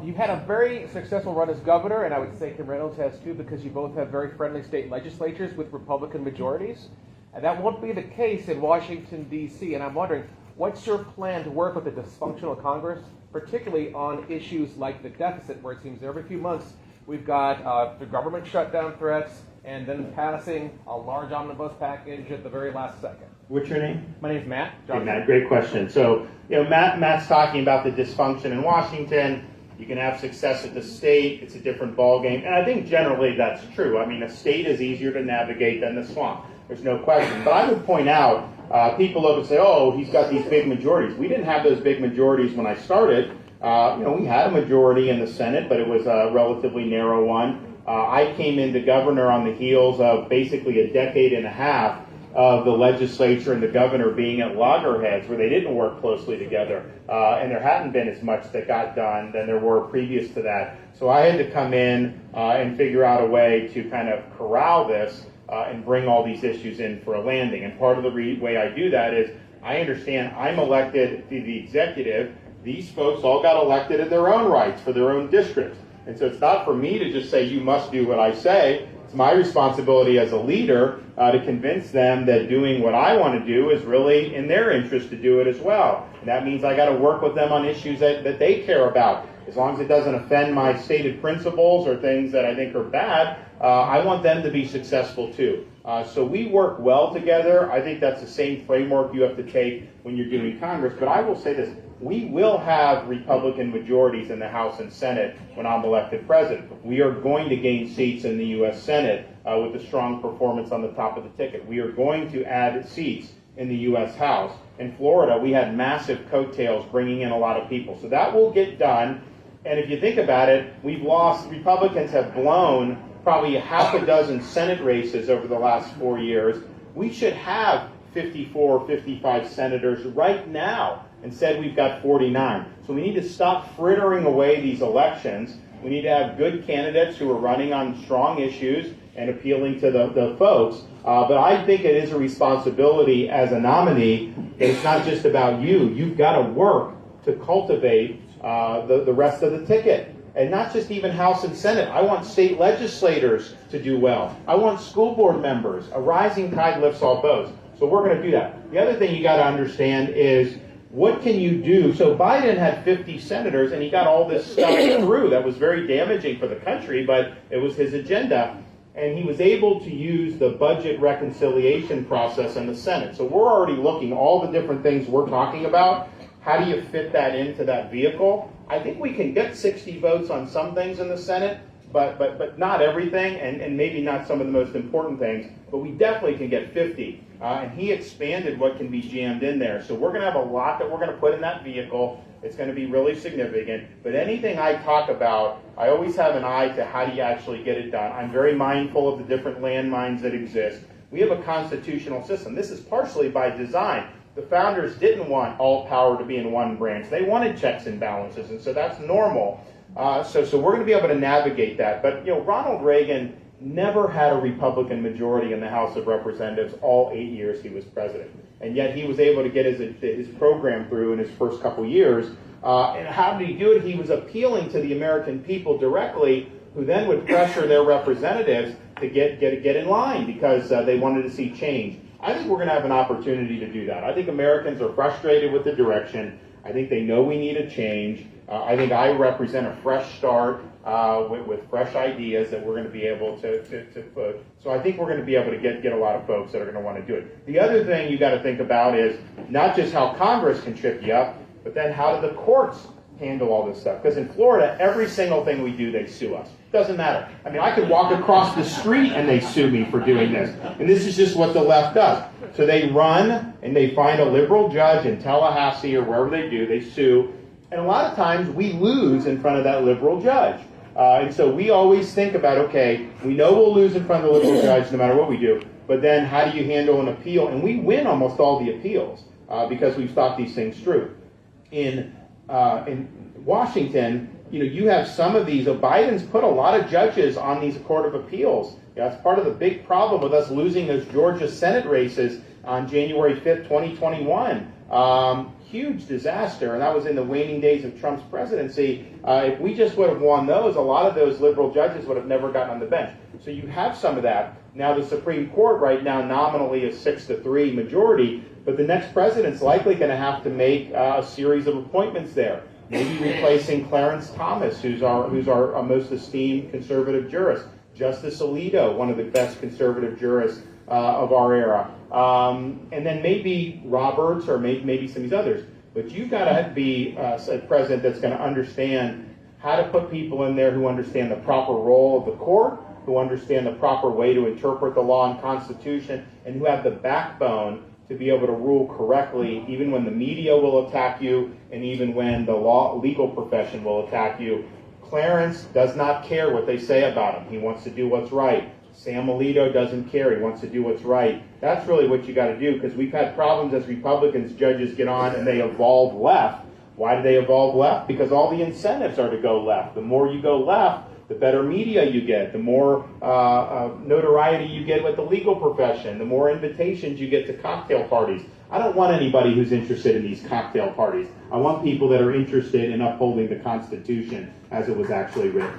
You've had a very successful run as governor, and I would say Kim Reynolds has too, because you both have very friendly state legislatures with Republican majorities. And that won't be the case in Washington, D.C. And I'm wondering, what's your plan to work with the dysfunctional Congress, particularly on issues like the deficit, where it seems every few months we've got the government shutdown threats and then passing a large omnibus package at the very last second? What's your name? My name's Matt. Hey, Matt, great question. So, Matt's talking about the dysfunction in Washington. You can have success at the state. It's a different ballgame. And I think generally that's true. I mean, a state is easier to navigate than the swamp. There's no question. But I would point out, people look and say, oh, he's got these big majorities. We didn't have those big majorities when I started. We had a majority in the Senate, but it was a relatively narrow one. I came into governor on the heels of basically a decade and a half of the legislature and the governor being at loggerheads where they didn't work closely together. And there hadn't been as much that got done than there were previous to that. So I had to come in and figure out a way to kind of corral this and bring all these issues in for a landing. And part of the way I do that is I understand I'm elected to the executive. These folks all got elected in their own rights for their own districts. And so it's not for me to just say, you must do what I say. It's my responsibility as a leader to convince them that doing what I want to do is really in their interest to do it as well. And that means I got to work with them on issues that they care about. As long as it doesn't offend my stated principles or things that I think are bad, I want them to be successful too. So we work well together. I think that's the same framework you have to take when you're doing Congress. But I will say this. We will have Republican majorities in the House and Senate when I'm elected president. We are going to gain seats in the U.S. Senate with a strong performance on the top of the ticket. We are going to add seats in the U.S. House. In Florida, we had massive coattails bringing in a lot of people. So that will get done. And if you think about it, Republicans have blown probably half a dozen Senate races over the last 4 years. We should have 54 or 55 senators right now. Instead, we've got 49. So we need to stop frittering away these elections. We need to have good candidates who are running on strong issues and appealing to the folks. But I think it is a responsibility as a nominee that it's not just about you. You've got to work to cultivate the rest of the ticket. And not just even House and Senate. I want state legislators to do well. I want school board members. A rising tide lifts all boats. So we're going to do that. The other thing you got to understand is, what can you do? So Biden had 50 senators, and he got all this stuff through that was very damaging for the country, but it was his agenda. And he was able to use the budget reconciliation process in the Senate. So we're already looking all the different things we're talking about. How do you fit that into that vehicle? I think we can get 60 votes on some things in the Senate, but not everything, and maybe not some of the most important things. But we definitely can get 50. And he expanded what can be jammed in there. So we're going to have a lot that we're going to put in that vehicle. It's going to be really significant. But anything I talk about, I always have an eye to how do you actually get it done. I'm very mindful of the different landmines that exist. We have a constitutional system. This is partially by design. The founders didn't want all power to be in one branch. They wanted checks and balances, and so that's normal. So we're going to be able to navigate that. But Ronald Reagan never had a Republican majority in the House of Representatives all 8 years he was president. And yet he was able to get his program through in his first couple years. And how did he do it? He was appealing to the American people directly, who then would pressure their representatives to get in line because they wanted to see change. I think we're going to have an opportunity to do that. I think Americans are frustrated with the direction. I think they know we need a change. I think I represent a fresh start with fresh ideas that we're going to be able to put. So I think we're going to be able to get a lot of folks that are going to want to do it. The other thing you got to think about is not just how Congress can trip you up, but then how do the courts handle all this stuff? Because in Florida, every single thing we do, they sue us. Doesn't matter. I mean, I could walk across the street and they sue me for doing this. And this is just what the left does. So they run and they find a liberal judge in Tallahassee or wherever they do, they sue. And a lot of times we lose in front of that liberal judge. And so we always think about, okay, we know we'll lose in front of the liberal judge no matter what we do, but then how do you handle an appeal? And we win almost all the appeals because we've thought these things through. In Washington, you have some of these. Biden's put a lot of judges on these Court of Appeals. That's part of the big problem with us losing those Georgia Senate races on January 5th, 2021. Huge disaster, and that was in the waning days of Trump's presidency. If we just would have won those, a lot of those liberal judges would have never gotten on the bench. So you have some of that. Now the Supreme Court right now nominally is 6-3 majority, but the next president's likely going to have to make a series of appointments there. Maybe replacing Clarence Thomas, who's our most esteemed conservative jurist. Justice Alito, one of the best conservative jurists of our era. And then maybe Roberts or maybe some of these others. But you've got to be a president that's going to understand how to put people in there who understand the proper role of the court, who understand the proper way to interpret the law and Constitution, and who have the backbone to be able to rule correctly even when the media will attack you and even when the legal profession will attack you. Clarence does not care what they say about him. He wants to do what's right. Sam Alito doesn't care. He wants to do what's right. That's really what you got to do, because we've had problems as Republicans. Judges get on and they evolve left. Why do they evolve left? Because all the incentives are to go left. The more you go left, the better media you get, the more notoriety you get with the legal profession, the more invitations you get to cocktail parties. I don't want anybody who's interested in these cocktail parties. I want people that are interested in upholding the Constitution as it was actually written.